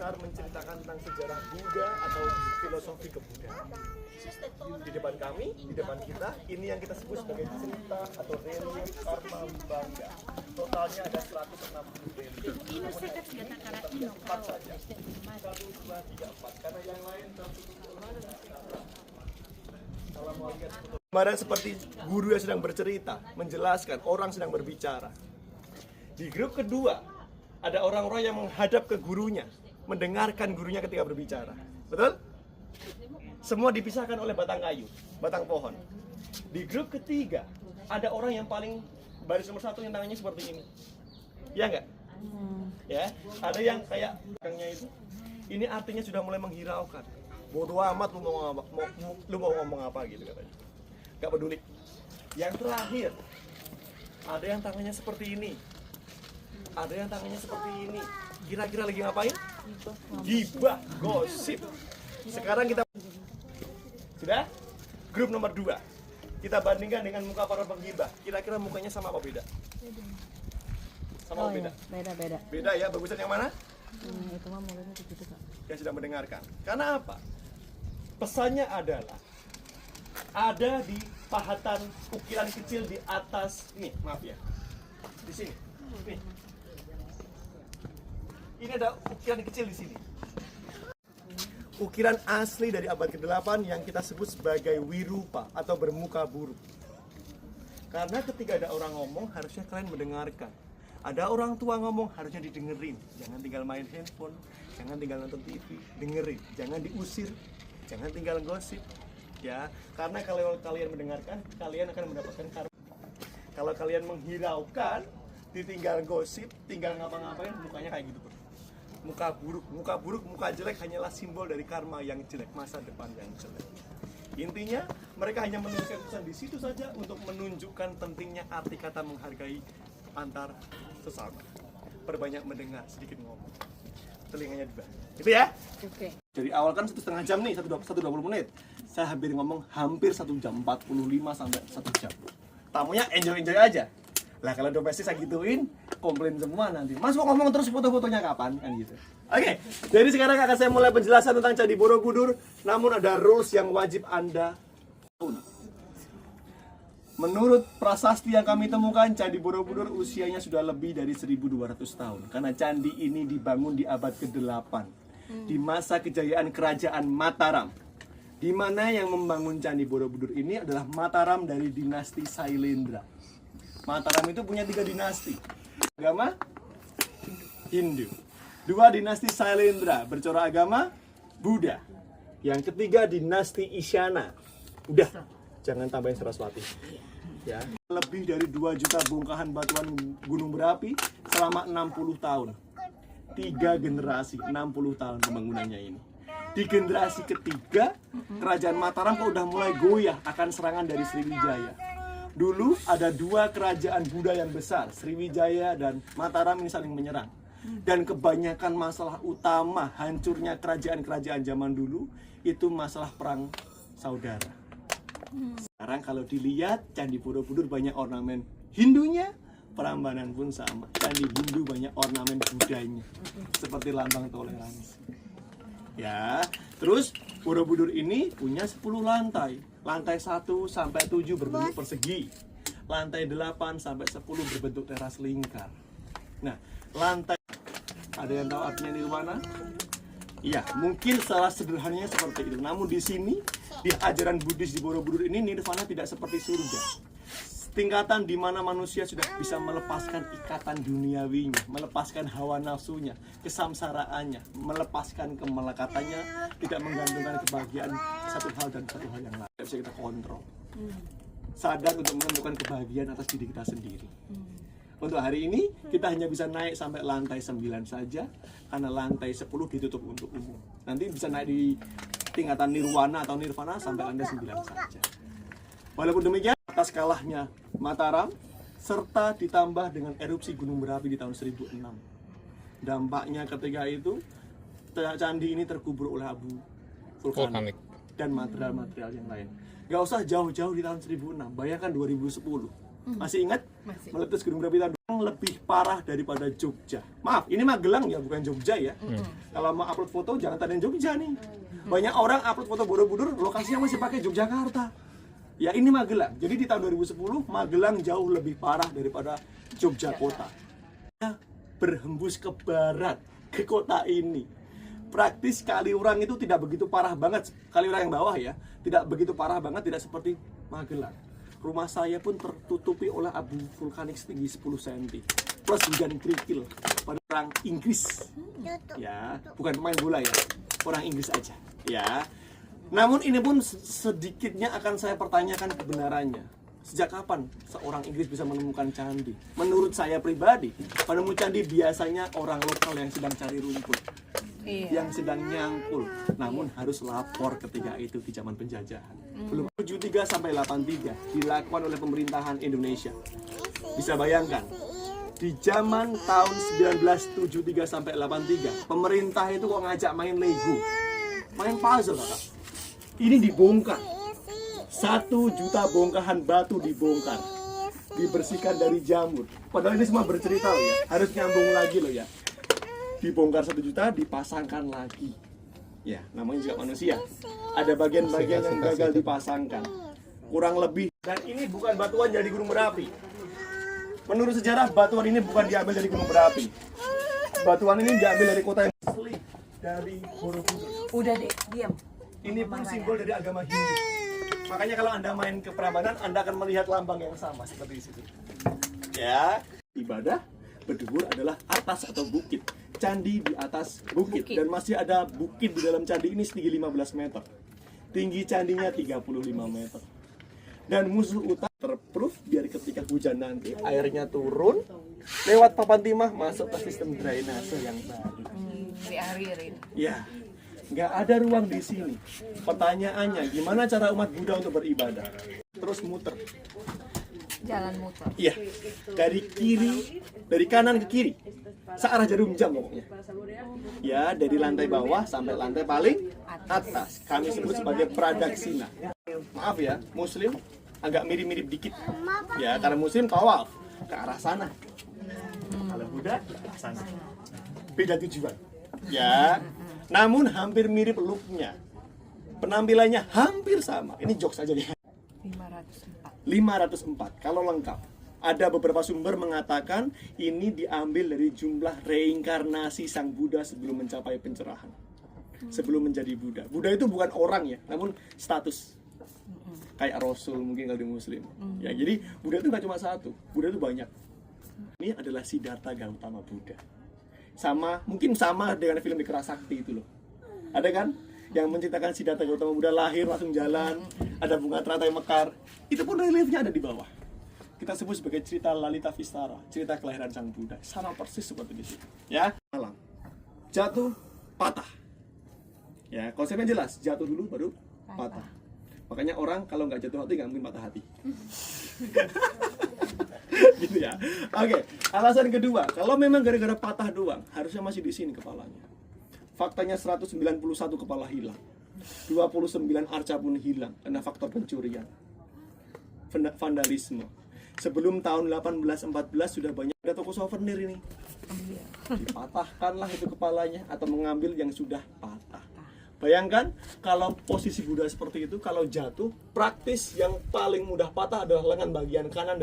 besar menceritakan tentang sejarah Buddha atau filosofi kebudayaan. Di depan kami, di depan kita, ini yang kita sebut sebagai cerita atau relief karma Vibhanga. Totalnya ada 160 relief. Empat saja. 1, 2, 3, 4. Karena yang lain kemarin seperti guru yang sedang bercerita, menjelaskan, orang sedang berbicara. Di grup kedua, ada orang-orang yang menghadap ke gurunya, mendengarkan gurunya ketika berbicara. Betul? Semua dipisahkan oleh batang kayu, batang pohon. Di grup ketiga, ada orang yang paling baris nomor 1 yang tangannya seperti ini. Ya enggak? Ya, ada yang kayak belakangnya itu. Ini artinya sudah mulai menghiraukan. Bodoh amat lu mau ngomong apa gitu katanya. Gak peduli. Yang terakhir, ada yang tangannya seperti ini. Ada yang tangannya seperti ini. Kira-kira lagi ngapain? Gibah, gosip. Sekarang kita sudah? Grup nomor 2. Kita bandingkan dengan muka para penggibah. Kira-kira mukanya sama apa beda? Sama apa beda? Beda. Beda ya, bagusan yang mana? Itu mah mulutnya begitu, Kak. Yang sudah mendengarkan. Karena apa? Pesannya adalah ada di pahatan ukiran kecil di atas ini, maaf ya. Di sini. Nih. Ini ada ukiran kecil di sini. Ukiran asli dari abad ke-8 yang kita sebut sebagai wirupa atau bermuka buruk. Karena ketika ada orang ngomong, harusnya kalian mendengarkan. Ada orang tua ngomong, harusnya didengerin. Jangan tinggal main handphone, jangan tinggal nonton TV, dengerin. Jangan diusir, jangan tinggal gosip. Ya, karena kalau kalian mendengarkan, kalian akan mendapatkan karma. Kalau kalian menghiraukan, ditinggal gosip, tinggal ngapa-ngapain, mukanya kayak gitu tuh. Muka buruk, muka jelek hanyalah simbol dari karma yang jelek, masa depan yang jelek. Intinya, mereka hanya menuliskan pesan di situ saja untuk menunjukkan pentingnya arti kata menghargai antar sesama. Perbanyak mendengar, sedikit ngomong. Telinganya juga. Gitu ya? Oke. Dari awal kan 1,5 jam nih, 1:20 menit. Saya hampir ngomong hampir 1 jam 45 sampai 1 jam. Tamunya enjoy aja. Lah kalau domestik saya gituin, komplain semua nanti. Mas mau ngomong terus foto-fotonya kapan? Kan gitu. Oke, jadi sekarang akan saya mulai penjelasan tentang Candi Borobudur. Namun ada rules yang wajib Anda tahu. Menurut prasasti yang kami temukan, Candi Borobudur usianya sudah lebih dari 1.200 tahun. Karena candi ini dibangun di abad ke-8. Di masa kejayaan kerajaan Mataram. Di mana yang membangun Candi Borobudur ini adalah Mataram dari dinasti Sailendra. Mataram itu punya 3 dinasti. Agama Hindu. 2 dinasti Sailendra, bercorak agama Buddha. Yang ketiga dinasti Isyana. Udah, jangan tambahin Saraswati. Ya. Lebih dari 2 juta bongkahan batuan gunung berapi selama 60 tahun. 3 generasi, 60 tahun pembangunannya ini. Di generasi ketiga, kerajaan Mataram kok udah mulai goyah akan serangan dari Sriwijaya. Dulu ada 2 kerajaan Buddha yang besar, Sriwijaya dan Mataram ini saling menyerang. Dan kebanyakan masalah utama hancurnya kerajaan-kerajaan zaman dulu itu masalah perang saudara. Sekarang kalau dilihat Candi Borobudur banyak ornamen Hindunya, Prambanan pun sama. Candi Hindu banyak ornamen Buddhanya, seperti lambang toleransi. Ya, terus Borobudur ini punya 10 lantai. Lantai 1 sampai 7 berbentuk persegi. Lantai 8 sampai 10 berbentuk teras lingkar. Nah, lantai ada yang tahu artinya nirwana? Iya, mungkin salah sederhananya seperti itu. Namun di sini di ajaran Buddhis di Borobudur ini nirvana tidak seperti surga. Tingkatan di mana manusia sudah bisa melepaskan ikatan duniawinya, melepaskan hawa nafsunya, kesamsaraannya, melepaskan kemelekatannya, tidak menggantungkan kebahagiaan satu hal dan satu hal yang lain. Tidak bisa kita kontrol. Sadar untuk menemukan kebahagiaan atas diri kita sendiri. Untuk hari ini, kita hanya bisa naik sampai lantai 9 saja, karena lantai 10 ditutup untuk umum. Nanti bisa naik di tingkatan nirwana atau nirvana sampai lantai 9 saja. Walaupun demikian, atas kalahnya Mataram, serta ditambah dengan erupsi gunung berapi di tahun 1006. Dampaknya ketika itu, candi ini terkubur oleh abu vulkanik dan material-material yang lain. Gak usah jauh-jauh di tahun 1006, bayangkan 2010. Masih ingat? Masih. Meletus gunung berapi tahun lebih parah daripada Jogja. Maaf, ini Magelang ya, bukan Jogja ya. Kalau mau upload foto jangan tandain Jogja nih. Banyak orang upload foto Borobudur, lokasinya masih pakai Yogyakarta. Ya ini Magelang. Jadi di tahun 2010 Magelang jauh lebih parah daripada Jogja kota. Berhembus ke barat, ke kota ini. Praktis Kaliurang itu tidak begitu parah banget. Kaliurang yang bawah ya, tidak begitu parah banget, tidak seperti Magelang. Rumah saya pun tertutupi oleh abu vulkanik setinggi 10 cm. Plus hujan kerikil pada orang Inggris. Ya, bukan pemain bola ya. Orang Inggris aja. Ya. Namun ini pun sedikitnya akan saya pertanyakan kebenarannya. Sejak kapan seorang Inggris bisa menemukan candi? Menurut saya pribadi, penemu candi biasanya orang lokal yang sedang cari rumput. Yang sedang nyangkul, namun harus lapor ketika itu di zaman penjajahan. Belum 73 sampai 83 dilakukan oleh pemerintahan Indonesia. Bisa bayangkan, di zaman tahun 1973 sampai 83, pemerintah itu kok ngajak main Lego, main puzzle kakak. Ini dibongkar. 1 juta bongkahan batu dibongkar, dibersihkan dari jamur. Padahal ini semua bercerita loh ya, harus nyambung lagi loh ya. Dibongkar 1 juta, dipasangkan lagi. Ya, namanya juga manusia. Ada bagian-bagian yang gagal dipasangkan. Kurang lebih. Dan ini bukan batuan dari gunung berapi. Menurut sejarah, batuan ini bukan diambil dari gunung berapi. Batuan ini diambil dari kota yang asli, dari Borobudur. Udah deh, diam. Ini pun simbol dari agama Hindu. Makanya kalau Anda main ke Prambanan, Anda akan melihat lambang yang sama seperti di situ. Ya, ibadah berdebur adalah atas atau bukit. Candi di atas bukit. Dan masih ada bukit di dalam candi ini setinggi 15 meter. Tinggi candinya 35 meter. Dan musuh utama terproof biar ketika hujan nanti airnya turun lewat papan timah masuk ke sistem drainase yang baru. Dialirin. Ya, nggak ada ruang di sini. Pertanyaannya, gimana cara umat Buddha untuk beribadah? Terus muter. Jalan muter. Iya, dari kanan ke kiri, searah jarum jam pokoknya. Ya, dari lantai bawah sampai lantai paling atas. Kami sebut sebagai pradaksina. Maaf ya, Muslim agak mirip-mirip dikit. Ya, karena Muslim tawaf ke arah sana. Kalau Buddha ke arah sana. Beda tujuan. Ya, namun hampir mirip looknya. Penampilannya hampir sama. Ini jokes aja ya. 504 kalau lengkap. Ada beberapa sumber mengatakan ini diambil dari jumlah reinkarnasi sang Buddha sebelum mencapai pencerahan. Sebelum menjadi Buddha. Buddha itu bukan orang ya, namun status. Kayak Rasul mungkin kalau di Muslim. Ya, jadi Buddha itu nggak cuma satu, Buddha itu banyak. Ini adalah Siddhartha Gautama Buddha. Mungkin sama dengan film Dikera Sakti itu loh. Ada kan? Yang menceritakan Siddhartha Gautama Buddha lahir langsung jalan, ada bunga teratai mekar. Itu pun reliefnya ada di bawah. Kita sebut sebagai cerita Lalita Vistara, cerita kelahiran sang Buddha. Sama persis seperti di situ. Ya, malam. Jatuh, patah. Ya, konsepnya jelas. Jatuh dulu baru patah. Makanya orang kalau nggak jatuh hati nggak mungkin patah hati. Gitu ya. Oke, alasan kedua, kalau memang gara-gara patah doang, harusnya masih di sini kepalanya. Faktanya 191 kepala hilang. 29 arca pun hilang karena faktor pencurian. Vandalisme. Sebelum tahun 1814 sudah banyak ada toko souvenir ini. Dipatahkanlah itu kepalanya atau mengambil yang sudah patah. Bayangkan kalau posisi Buddha seperti itu, kalau jatuh, praktis yang paling mudah patah adalah lengan bagian kanan dan